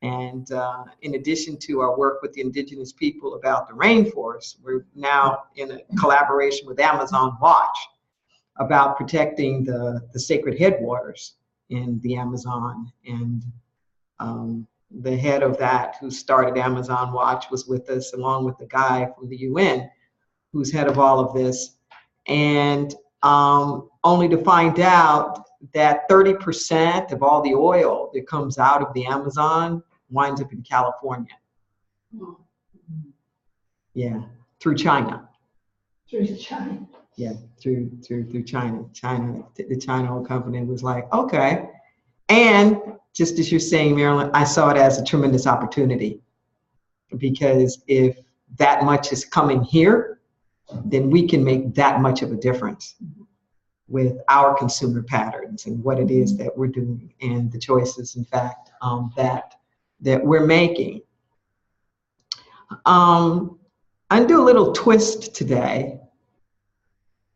And in addition to our work with the indigenous people about the rainforest, we're now in a collaboration with Amazon Watch about protecting the sacred headwaters in the Amazon. And the head of that, who started Amazon Watch, was with us, along with the guy from the UN, who's head of all of this. And only to find out that 30% of all the oil that comes out of the Amazon winds up in California. Yeah, through China. Through China. Yeah, through China. The China oil company was like, okay. And just as you're saying, Marilyn, I saw it as a tremendous opportunity, because if that much is coming here, then we can make that much of a difference with our consumer patterns and what it is that we're doing and the choices, in fact, that we're making. I do a little twist today,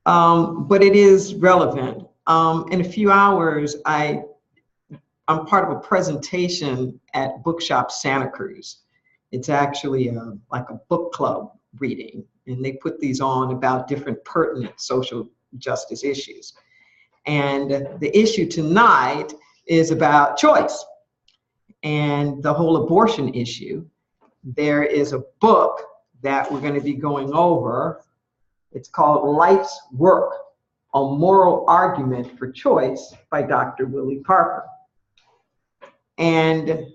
but it is relevant. In a few hours, I'm part of a presentation at Bookshop Santa Cruz. It's actually like a book club reading, and they put these on about different pertinent social justice issues. And the issue tonight is about choice and the whole abortion issue. There is a book that we're going to be going over. It's called Life's Work, A Moral Argument for Choice by Dr. Willie Parker. And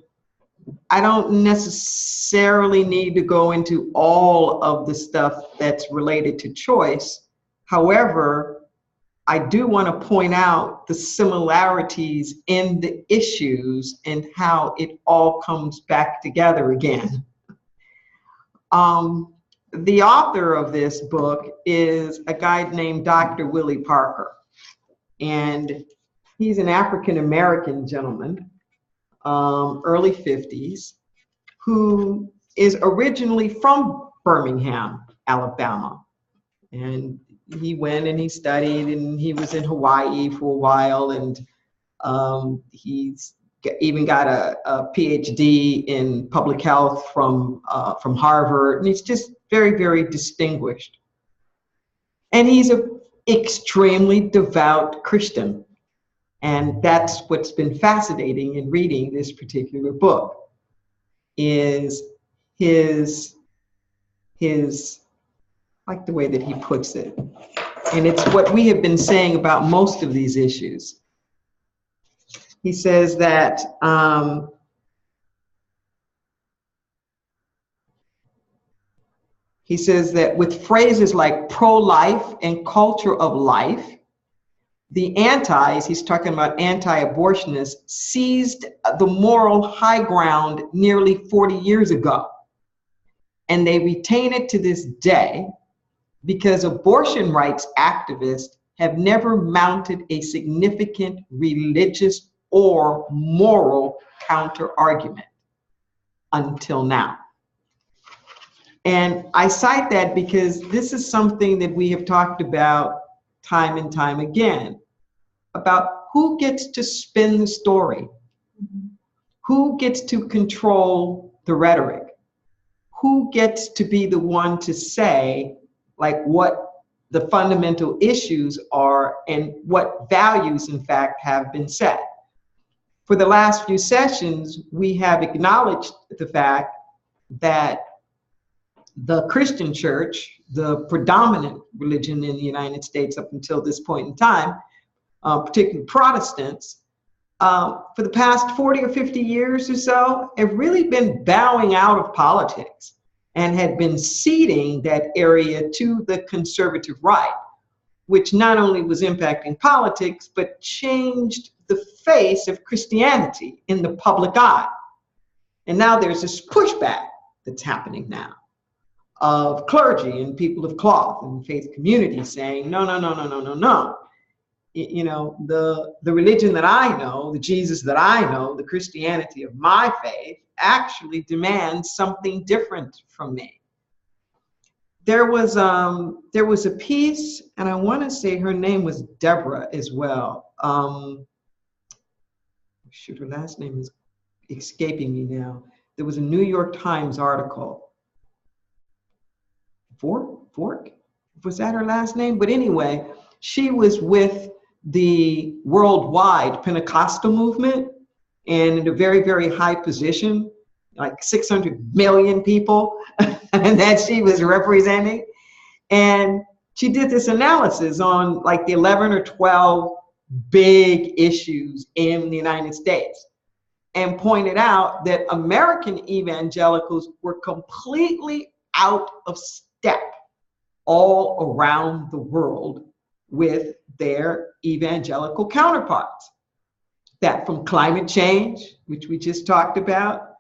I don't necessarily need to go into all of the stuff that's related to choice. However, I do want to point out the similarities in the issues and how it all comes back together again. The author of this book is a guy named Dr. Willie Parker, and he's an African-American gentleman, early 50s, who is originally from Birmingham, Alabama. And he went and he studied, and he was in Hawaii for a while, and he's even got a PhD in public health from Harvard, and he's just very, very distinguished. And he's an extremely devout Christian, and that's what's been fascinating in reading this particular book, is his like the way that he puts it. And it's what we have been saying about most of these issues. He says that with phrases like pro-life and culture of life, the antis, he's talking about anti-abortionists, seized the moral high ground nearly 40 years ago. And they retain it to this day, because abortion rights activists have never mounted a significant religious or moral counter-argument until now. And I cite that because this is something that we have talked about time and time again, about who gets to spin the story, who gets to control the rhetoric, who gets to be the one to say, like, what the fundamental issues are and what values, in fact, have been set. For the last few sessions, we have acknowledged the fact that the Christian church, the predominant religion in the United States up until this point in time, particularly Protestants, for the past 40 or 50 years or so, have really been bowing out of politics and had been ceding that area to the conservative right, which not only was impacting politics, but changed the face of Christianity in the public eye. And now there's this pushback that's happening now of clergy and people of cloth and faith communities saying, no, no, no, no, no, no, no. You know, the religion that I know, the Jesus that I know, the Christianity of my faith actually demands something different from me. There was a piece, and I want to say her name was Deborah as well. Shoot, her last name escaping me now. There was a New York Times article. Fork? Was that her last name? But anyway, she was with the worldwide Pentecostal movement and in a very, very high position, like 600 million people and that she was representing. And she did this analysis on like the 11 or 12 big issues in the United States and pointed out that American evangelicals were completely out of step all around the world with their evangelical counterparts. That from climate change, which we just talked about,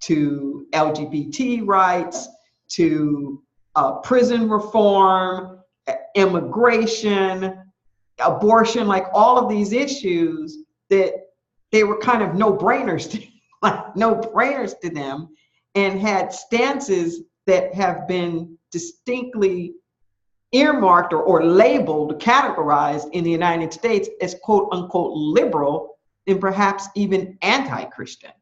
to LGBT rights, to prison reform, immigration, abortion, like all of these issues that they were kind of no-brainers to them, and had stances that have been distinctly earmarked or labeled, categorized in the United States as quote unquote liberal and perhaps even anti-Christian.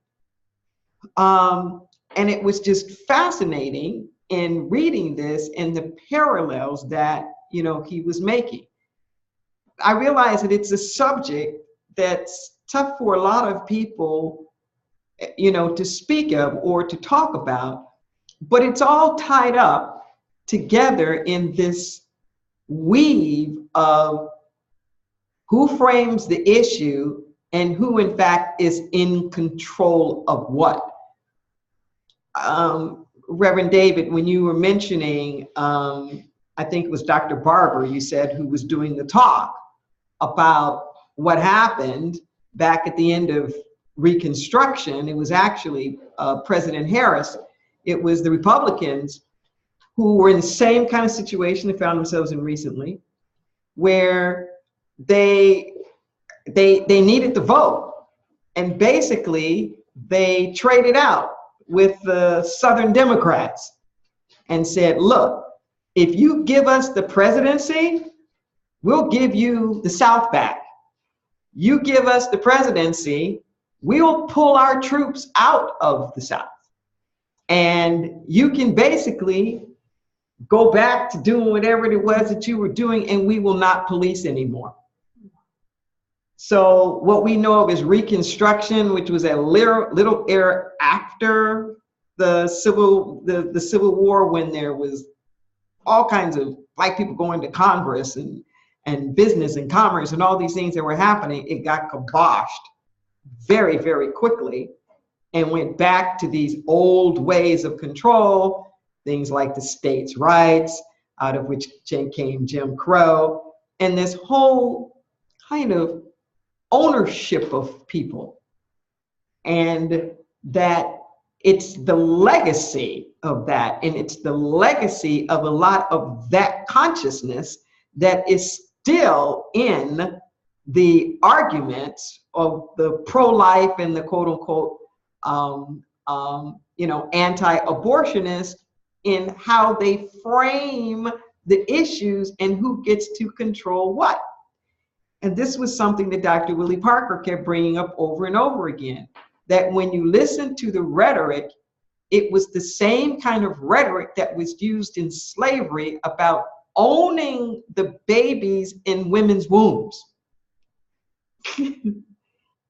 And it was just fascinating in reading this and the parallels that, you know, he was making. I realize that it's a subject that's tough for a lot of people, you know, to speak of or to talk about, but it's all tied up together in this weave of who frames the issue and who in fact is in control of what. Reverend David, when you were mentioning, I think it was Dr. Barber, you said, who was doing the talk about what happened back at the end of Reconstruction. It was actually President Harris. It was the Republicans who were in the same kind of situation they found themselves in recently, where they needed the vote. And basically, they traded out with the Southern Democrats and said, look, if you give us the presidency, we'll give you the South back. You give us the presidency, we'll pull our troops out of the South. And you can basically go back to doing whatever it was that you were doing, and we will not police anymore. So what we know of is Reconstruction, which was a little era after the Civil War, when there was all kinds of black people going to Congress and business and commerce and all these things that were happening. It got kiboshed very, very quickly and went back to these old ways of control, things like the states' rights, out of which came Jim Crow, and this whole kind of ownership of people. And that it's the legacy of that, and it's the legacy of a lot of that consciousness that is still in the arguments of the pro-life and the quote unquote anti-abortionist, in how they frame the issues and who gets to control what. And this was something that Dr. Willie Parker kept bringing up over and over again, that when you listen to the rhetoric, it was the same kind of rhetoric that was used in slavery about owning the babies in women's wombs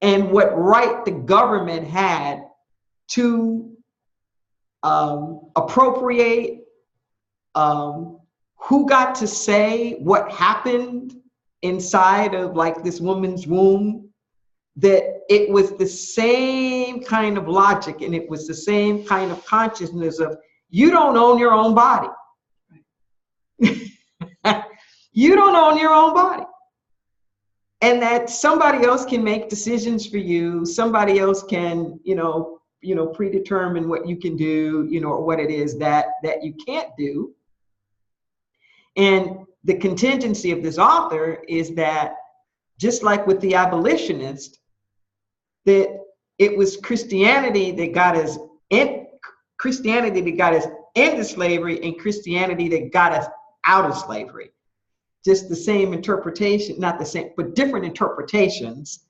and what right the government had to appropriate, who got to say what happened inside of like this woman's womb, that it was the same kind of logic and it was the same kind of consciousness of, you don't own your own body. You don't own your own body. And that somebody else can make decisions for you. Somebody else can, predetermine what you can do, or what it is that you can't do. And the contingency of this author is that, just like with the abolitionist, that it was Christianity that got us into slavery, and Christianity that got us out of slavery. Just the same interpretation, not the same, but different interpretations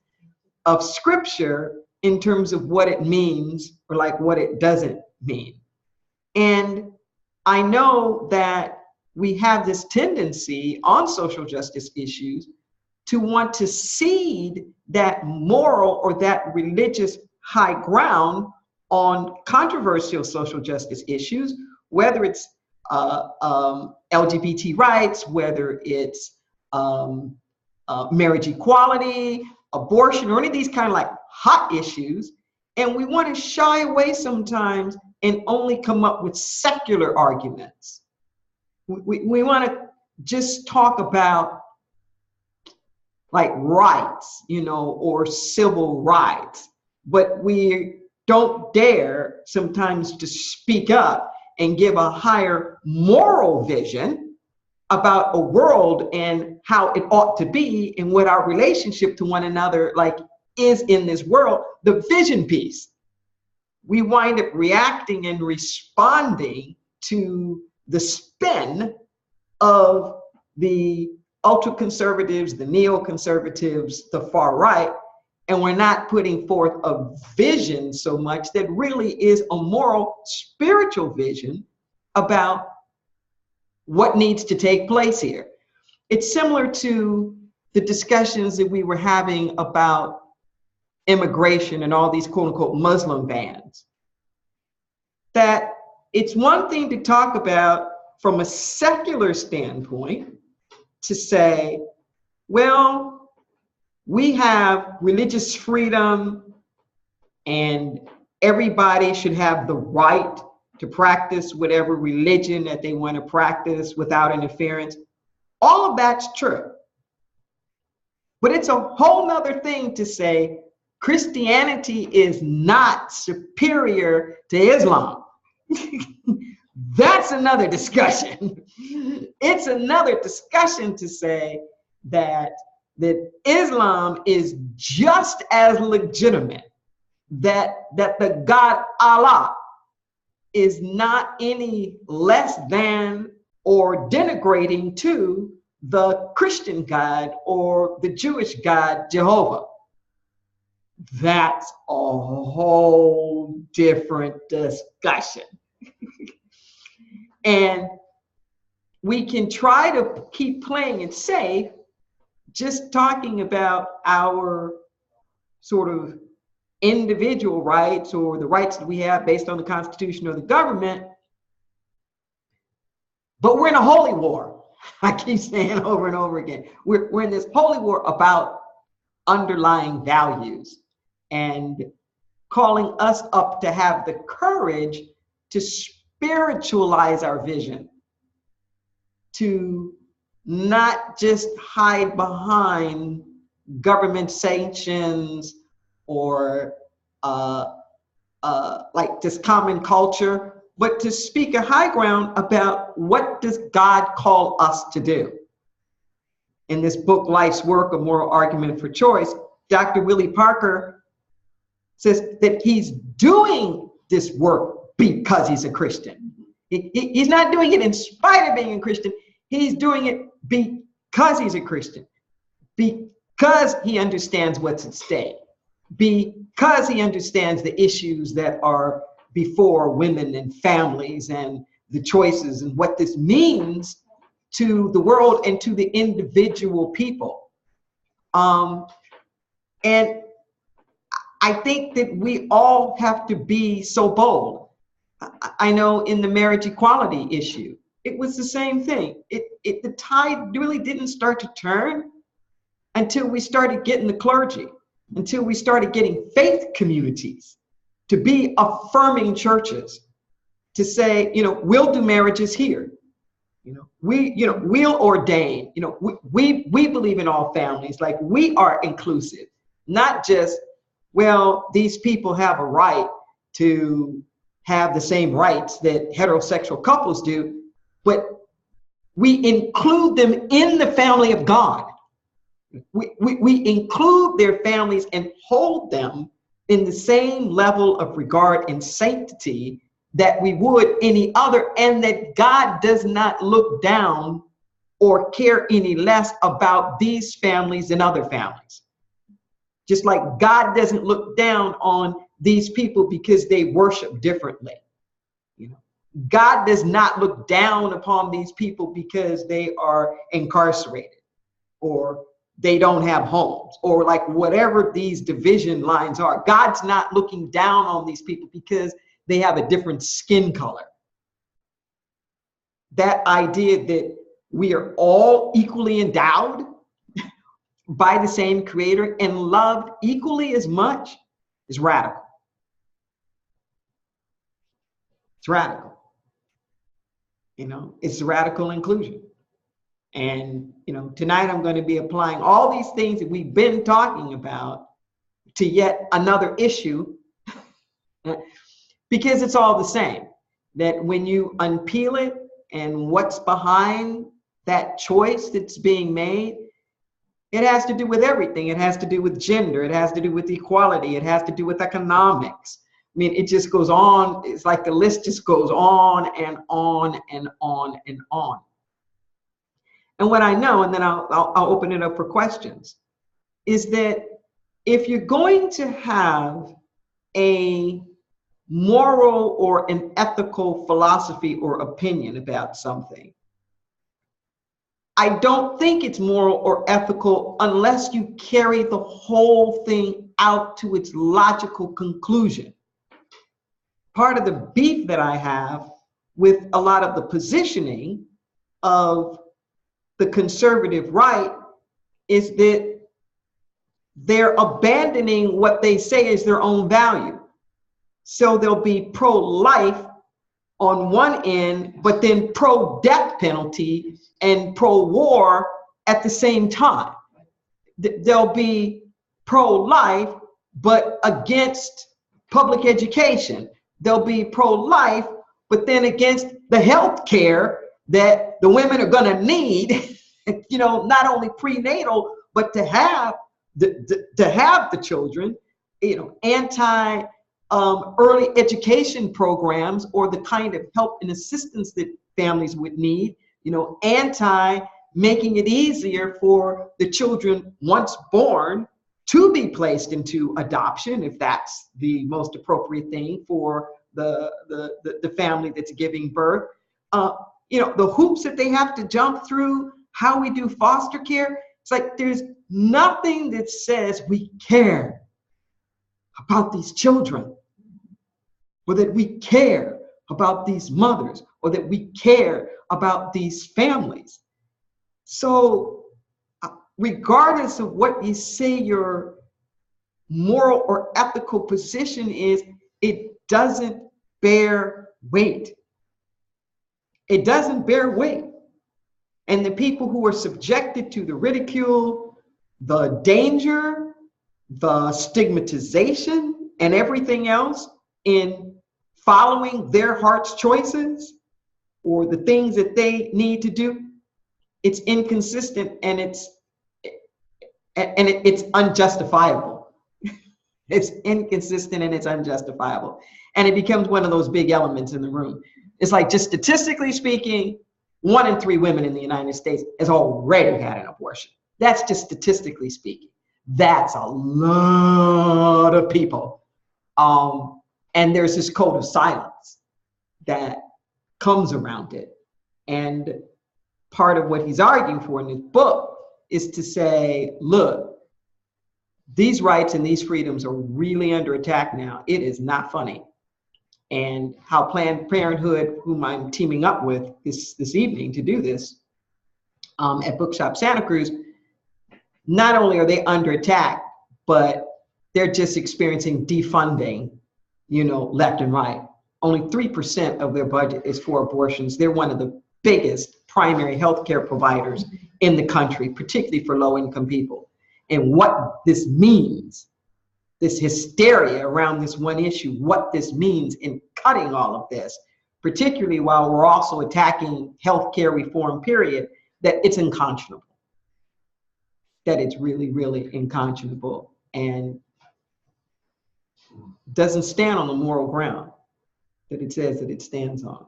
of scripture in terms of what it means or like what it doesn't mean. And I know that we have this tendency on social justice issues to want to cede that moral or that religious high ground on controversial social justice issues, whether it's LGBT rights, whether it's marriage equality, abortion, or any of these kind of like hot issues. And we want to shy away sometimes and only come up with secular arguments. We want to just talk about like rights, you know, or civil rights, but we don't dare sometimes to speak up and give a higher moral vision about a world and how it ought to be and what our relationship to one another like is in this world, the vision piece. We wind up reacting and responding to the spin of the ultra-conservatives, the neoconservatives, the far right, and we're not putting forth a vision so much that really is a moral, spiritual vision about what needs to take place here. It's similar to the discussions that we were having about immigration and all these quote unquote Muslim bans. That it's one thing to talk about from a secular standpoint to say, well, we have religious freedom and everybody should have the right to practice whatever religion that they want to practice without interference. All of that's true. But it's a whole nother thing to say Christianity is not superior to Islam. That's another discussion. It's another discussion to say that Islam is just as legitimate, that the God Allah is not any less than or denigrating to the Christian God or the Jewish God, Jehovah. That's a whole different discussion. And we can try to keep playing it safe, just talking about our sort of individual rights or the rights that we have based on the Constitution or the government. But we're in a holy war. I keep saying over and over again, we're in this holy war about underlying values and calling us up to have the courage to spiritualize our vision, to not just hide behind government sanctions or like this common culture, but to speak a high ground about what does God call us to do. In this book, Life's Work, A Moral Argument for Choice, Dr. Willie Parker says that he's doing this work because he's a Christian. He's not doing it in spite of being a Christian. He's doing it because he's a Christian, because he understands what's at stake, because he understands the issues that are before women and families and the choices and what this means to the world and to the individual people. And I think that we all have to be so bold. I know in the marriage equality issue, it was the same thing. The tide really didn't start to turn until we started getting the clergy, until we started getting faith communities to be affirming churches, to say, we'll do marriages here. We'll ordain, we believe in all families, like we are inclusive, not just, well, these people have a right to have the same rights that heterosexual couples do, but we include them in the family of God. We include their families and hold them in the same level of regard and sanctity that we would any other, and that God does not look down or care any less about these families than other families. Just like God doesn't look down on these people because they worship differently. You know, God does not look down upon these people because they are incarcerated or they don't have homes or like whatever these division lines are. God's not looking down on these people because they have a different skin color. That idea that we are all equally endowed by the same creator and loved equally as much is radical. It's radical. You know, it's radical inclusion. And, you know, tonight I'm going to be applying all these things that we've been talking about to yet another issue because it's all the same. That when you unpeel it and what's behind that choice that's being made, it has to do with everything. It has to do with gender. It has to do with equality. It has to do with economics. I mean, it just goes on. It's like the list just goes on and on and on and on. And what I know, and then I'll open it up for questions, is that if you're going to have a moral or an ethical philosophy or opinion about something, I don't think it's moral or ethical unless you carry the whole thing out to its logical conclusion. Part of the beef that I have with a lot of the positioning of the conservative right is that they're abandoning what they say is their own value. So they'll be pro-life on one end, but then pro-death penalty and pro-war at the same time. They'll be pro-life, but against public education. They'll be pro-life, but then against the health care that the women are going to need, you know, not only prenatal, but to have the children, you know, anti early education programs or the kind of help and assistance that families would need, you know, anti making it easier for the children once born to be placed into adoption, if that's the most appropriate thing for the family that's giving birth. You know, the hoops that they have to jump through, how we do foster care. It's like there's nothing that says we care about these children, or that we care about these mothers, or that we care about these families. So regardless of what you say your moral or ethical position is, it doesn't bear weight. It doesn't bear weight. And the people who are subjected to the ridicule, the danger, the stigmatization, and everything else in following their heart's choices or the things that they need to do, it's inconsistent and it's unjustifiable. It's inconsistent and it's unjustifiable. And it becomes one of those big elements in the room. It's like, just statistically speaking, 1 in 3 women in the United States has already had an abortion. That's just statistically speaking. That's a lot of people. And there's this code of silence that comes around it. And part of what he's arguing for in his book is to say, look, these rights and these freedoms are really under attack now. It is not funny. And how Planned Parenthood, whom I'm teaming up with this evening to do this at Bookshop Santa Cruz, not only are they under attack, but they're just experiencing defunding, you know, left and right. Only 3% of their budget is for abortions. They're one of the biggest primary healthcare providers in the country, particularly for low-income people. And what this means, this hysteria around this one issue, what this means in cutting all of this, particularly while we're also attacking healthcare reform, period, that it's unconscionable. That it's really, really unconscionable and doesn't stand on the moral ground that it says that it stands on.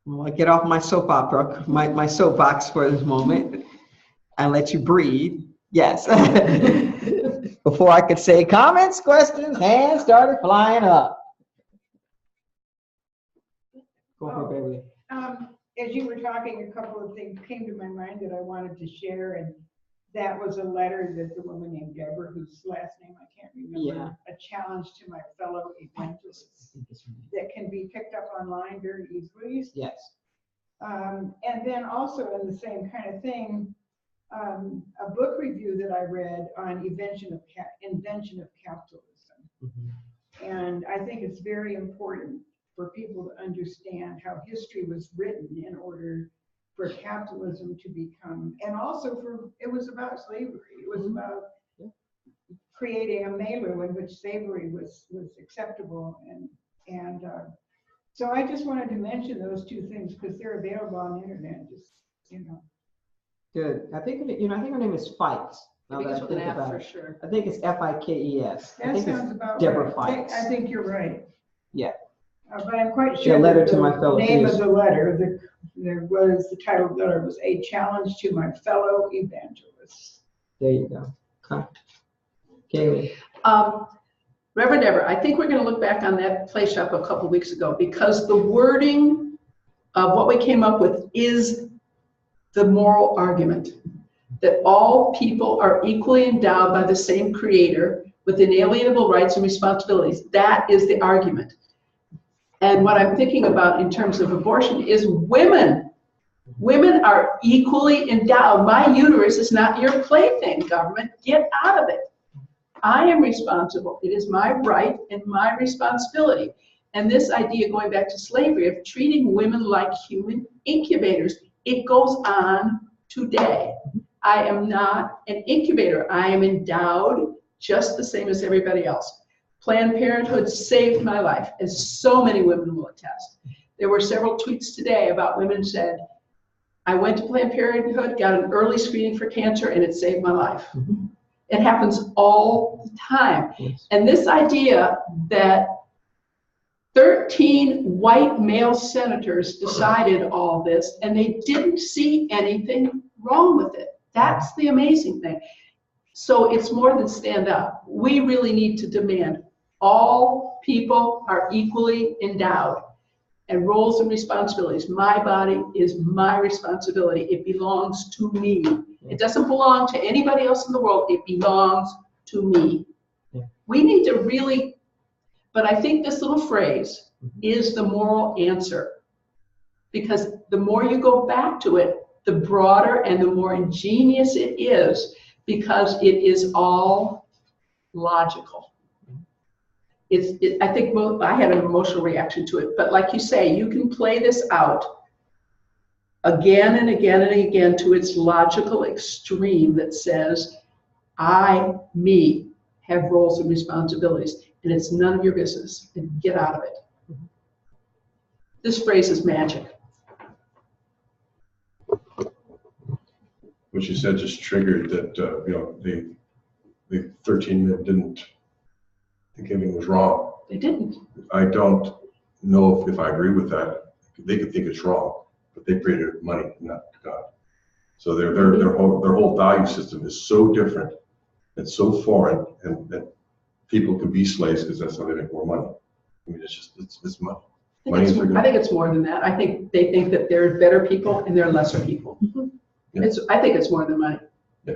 Well, I get off my soap opera, my soapbox for this moment and let you breathe. Yes. Before I could say comments, questions, hands started flying up. Go ahead, baby. As you were talking, a couple of things came to my mind that I wanted to share, and that was a letter that the woman named Deborah, whose last name I can't remember, a challenge to my fellow evangelists that can be picked up online very easily. Yes. And then also in the same kind of thing, a book review that I read on invention of capitalism. Mm-hmm. And I think it's very important for people to understand how history was written in order for capitalism to become, and also it was about slavery. It was about creating a milieu in which slavery was acceptable. And so I just wanted to mention those two things because they're available on the internet, just, Good. I think her name is Fikes. I think it's with an F for sure. I think it's Fikes. That sounds about Deborah right. Fikes. I think you're right. Yeah. But I'm quite sure letter that to my fellow the name peers. of the letter, the title of the letter was A Challenge to My Fellow Evangelists. There you go. Okay. Kaylee. Rev Deborah, I think we're going to look back on that play shop a couple weeks ago because the wording of what we came up with is the moral argument that all people are equally endowed by the same creator with inalienable rights and responsibilities. That is the argument. And what I'm thinking about in terms of abortion is women. Women are equally endowed. My uterus is not your plaything, government. Get out of it. I am responsible. It is my right and my responsibility. And this idea, going back to slavery, of treating women like human incubators, it goes on today. I am not an incubator. I am endowed just the same as everybody else. Planned Parenthood saved my life, as so many women will attest. There were several tweets today about women who said, I went to Planned Parenthood, got an early screening for cancer, and it saved my life. Mm-hmm. It happens all the time. Yes. And this idea that 13 white male senators decided all this, and they didn't see anything wrong with it. That's the amazing thing. So it's more than stand up. We really need to demand all people are equally endowed and roles and responsibilities. My body is my responsibility. It belongs to me. It doesn't belong to anybody else in the world. It belongs to me. Yeah. We need to really, but I think this little phrase is the moral answer, because the more you go back to it, the broader and the more ingenious it is, because it is all logical. I think I had an emotional reaction to it, but like you say, you can play this out again and again and again to its logical extreme that says, I, me, have roles and responsibilities, and it's none of your business, and get out of it. This phrase is magic. What you said just triggered that, the 13 men didn't think anything was wrong. They didn't. I don't know if I agree with that. They could think it's wrong, but they prayed to money, not to God. So their whole value system is so different and so foreign, and that people can be slaves because that's how they make more money. I mean, it's money. I think it's more than that. I think they think that they're better people and they're lesser people. Mm-hmm. Yeah. I think it's more than money. Yeah.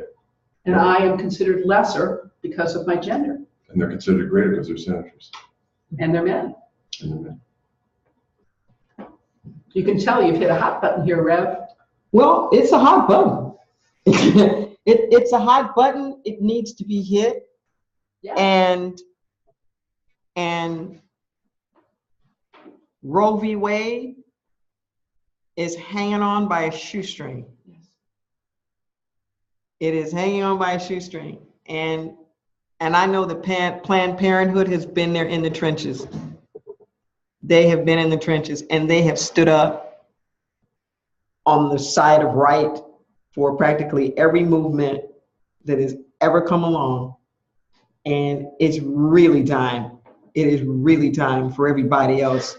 And yeah. I am considered lesser because of my gender. And they're considered greater because they're senators. And they're men. And they're men. You can tell you've hit a hot button here, Rev. Well, it's a hot button. It's a hot button. It needs to be hit. Yeah. And Roe v. Wade is hanging on by a shoestring. Yes. It is hanging on by a shoestring. And I know the Planned Parenthood has been there in the trenches. They have been in the trenches, and they have stood up on the side of right for practically every movement that has ever come along. And it's really time. It is really time for everybody else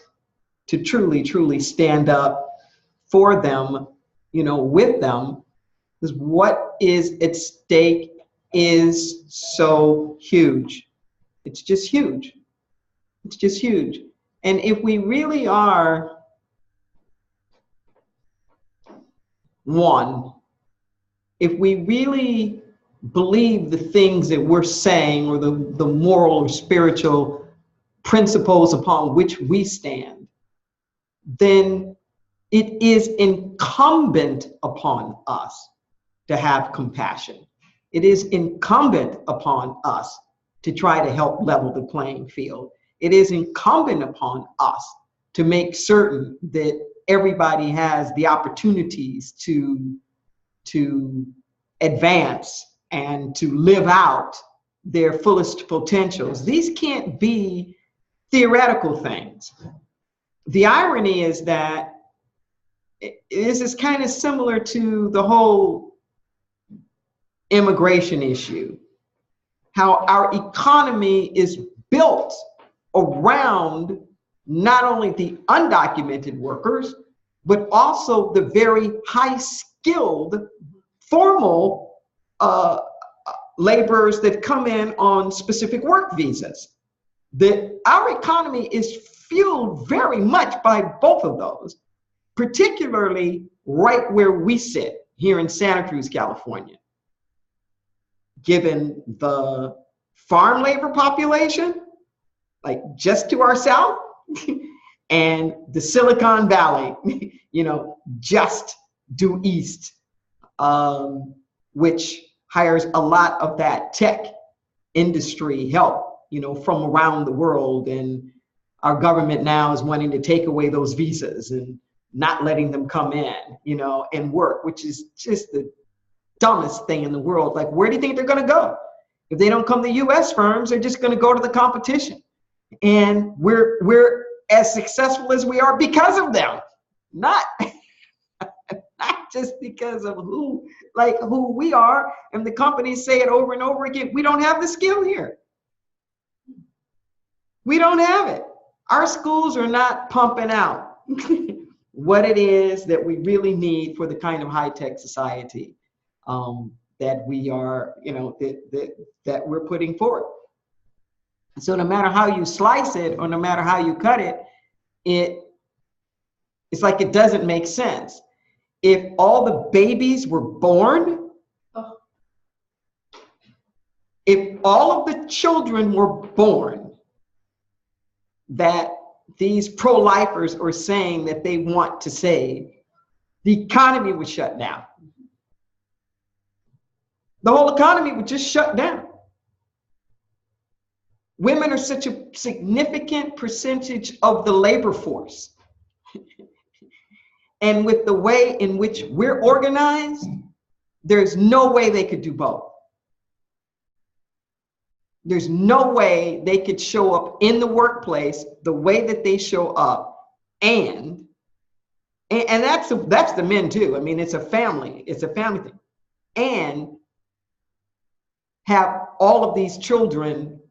to truly, truly stand up for them, with them. Because what is at stake is so huge. It's just huge. It's just huge. And if we really are one, if we really believe the things that we're saying, or the moral or spiritual principles upon which we stand, then it is incumbent upon us to have compassion. It is incumbent upon us to try to help level the playing field. It is incumbent upon us to make certain that everybody has the opportunities to advance and to live out their fullest potentials. These can't be theoretical things. The irony is that this is kind of similar to the whole immigration issue, how our economy is built around not only the undocumented workers, but also the very high-skilled formal laborers that come in on specific work visas. That our economy is fueled very much by both of those, particularly right where we sit here in Santa Cruz, California. Given the farm labor population, like just to our south, and the Silicon Valley, just due east, which hires a lot of that tech industry help, from around the world. And our government now is wanting to take away those visas and not letting them come in, and work, which is just the dumbest thing in the world. Like, where do you think they're going to go? If they don't come to US firms, they're just going to go to the competition. And we're as successful as we are because of them, not just because of who we are. And the companies say it over and over again. We don't have the skill here. We don't have it. Our schools are not pumping out what it is that we really need for the kind of high-tech society that we are, that we're putting forward. So no matter how you slice it, or no matter how you cut it, it's like it doesn't make sense. If all the babies were born, if all of the children were born that these pro-lifers are saying that they want to save, the economy would shut down. The whole economy would just shut down. Women are such a significant percentage of the labor force. And with the way in which we're organized, there's no way they could do both. There's no way they could show up in the workplace the way that they show up, and that's the men too. I mean, it's a family thing, and have all of these children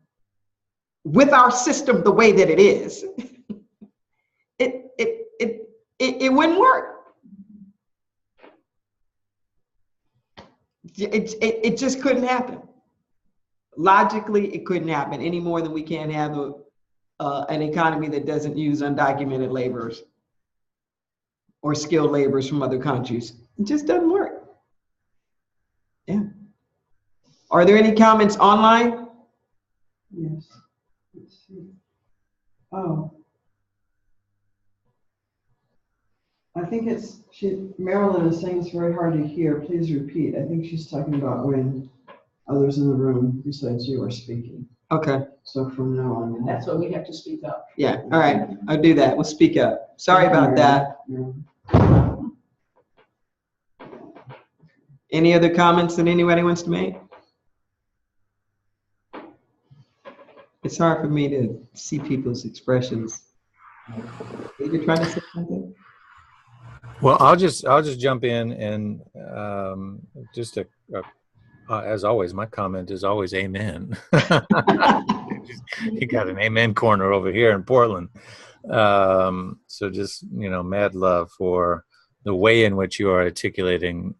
with our system the way that it is. It wouldn't work. It just couldn't happen. Logically, it couldn't happen any more than we can have an economy that doesn't use undocumented laborers or skilled laborers from other countries. It just doesn't work. Yeah. Are there any comments online? Yes. Let's see. Oh. I think Marilyn is saying it's very hard to hear. Please repeat. I think she's talking about when others in the room besides you are speaking. Okay. So from now on. That's when we have to speak up. Yeah. All right. I'll do that. We'll speak up. Sorry about that. Any other comments that anybody wants to make? It's hard for me to see people's expressions. Are you trying to say something? Well, I'll just jump in and as always, my comment is always amen. You got an amen corner over here in Portland. So just, mad love for the way in which you are articulating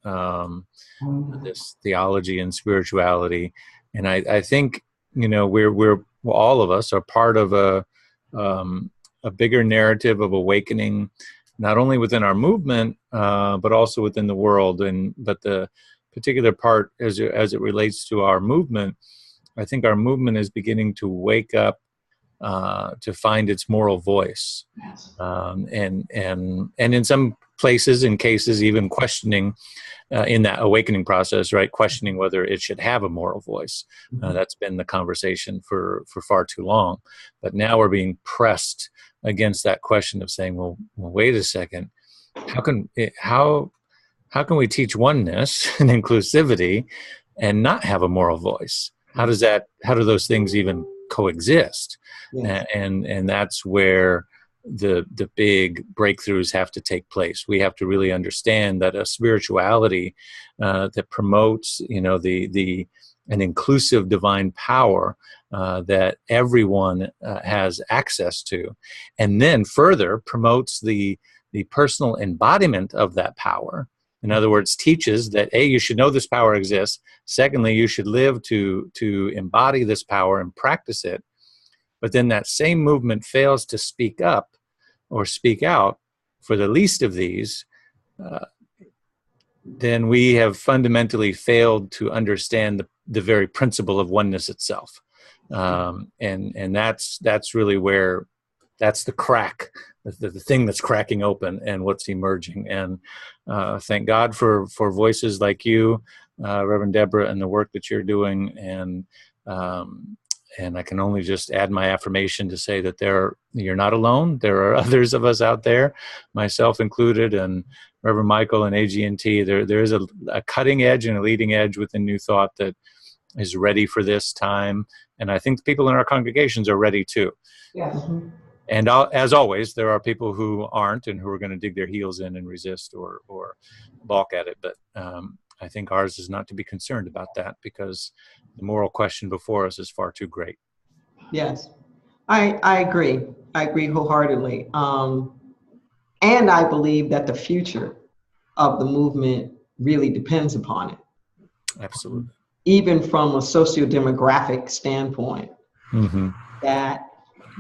this theology and spirituality. And I think, you know, we're all of us are part of a bigger narrative of awakening, not only within our movement, but also within the world. But the particular part as it relates to our movement, I think our movement is beginning to wake up to find its moral voice, and in some places and cases even questioning in that awakening process, right? Questioning whether it should have a moral voice. That's been the conversation for far too long. But now we're being pressed against that question of saying, well wait a second, how can we teach oneness and inclusivity and not have a moral voice? How do those things even coexist? Yes. And that's where the big breakthroughs have to take place. We have to really understand that a spirituality that promotes, you know, an inclusive divine power that everyone has access to, and then further promotes the personal embodiment of that power. In other words, teaches that you should know this power exists. Secondly, you should live to embody this power and practice it. But then that same movement fails to speak up or speak out for the least of these, then we have fundamentally failed to understand the very principle of oneness itself. And that's really where, that's the crack, the thing that's cracking open and what's emerging. And thank God for voices like you, Reverend Deborah, and the work that you're doing. And I can only just add my affirmation to say that you're not alone. There are others of us out there, myself included, and Reverend Michael and AG&T. There is a cutting edge and a leading edge within New Thought that is ready for this time. And I think the people in our congregations are ready too. Yes. Mm-hmm. And as always, there are people who aren't and who are going to dig their heels in and resist or balk at it. But I think ours is not to be concerned about that, because the moral question before us is far too great. Yes, I agree. I agree wholeheartedly. And I believe that the future of the movement really depends upon it. Absolutely. Even from a socio-demographic standpoint, mm-hmm. that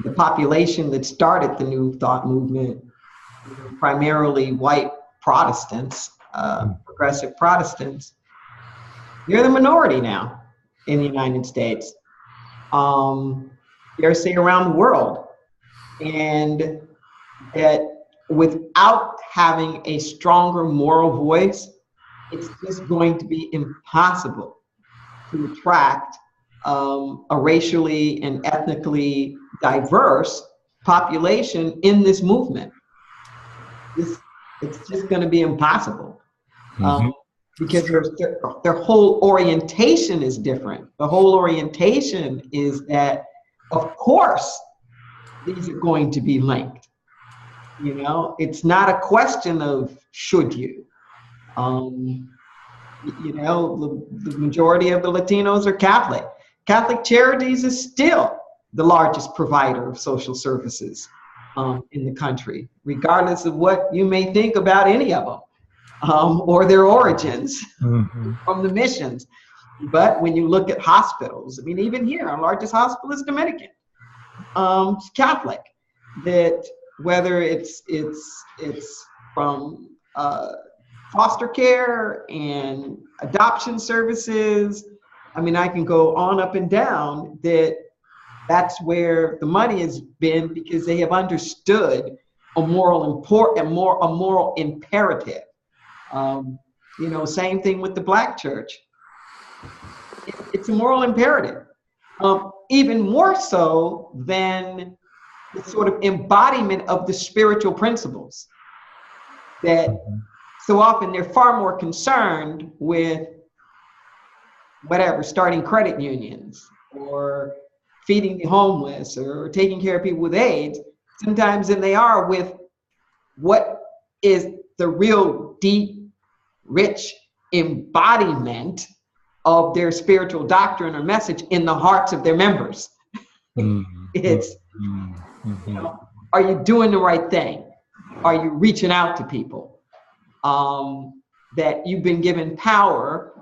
the population that started the New Thought movement, primarily white Protestants, progressive Protestants, they're the minority now in the United States. Dare say around the world. And that without having a stronger moral voice, it's just going to be impossible to attract a racially and ethnically diverse population in this movement. It's just going to be impossible. Mm-hmm. Because their whole orientation is different. The whole orientation is that, of course, these are going to be linked. You know, it's not a question of should you. You know, the majority of the Latinos are Catholic. Catholic Charities is still the largest provider of social services in the country, regardless of what you may think about any of them. Or their origins mm-hmm. from the missions. But when you look at hospitals, I mean, even here, our largest hospital is Dominican, it's Catholic. That whether it's from foster care and adoption services, I mean, I can go on up and down. That's where the money has been, because they have understood a moral imperative. You know, same thing with the Black church. It's a moral imperative, even more so than the sort of embodiment of the spiritual principles. That so often they're far more concerned with whatever, starting credit unions or feeding the homeless or taking care of people with AIDS, sometimes than they are with what is the real deep, rich embodiment of their spiritual doctrine or message in the hearts of their members. Mm-hmm. It's, mm-hmm. you know, are you doing the right thing? Are you reaching out to people? that you've been given power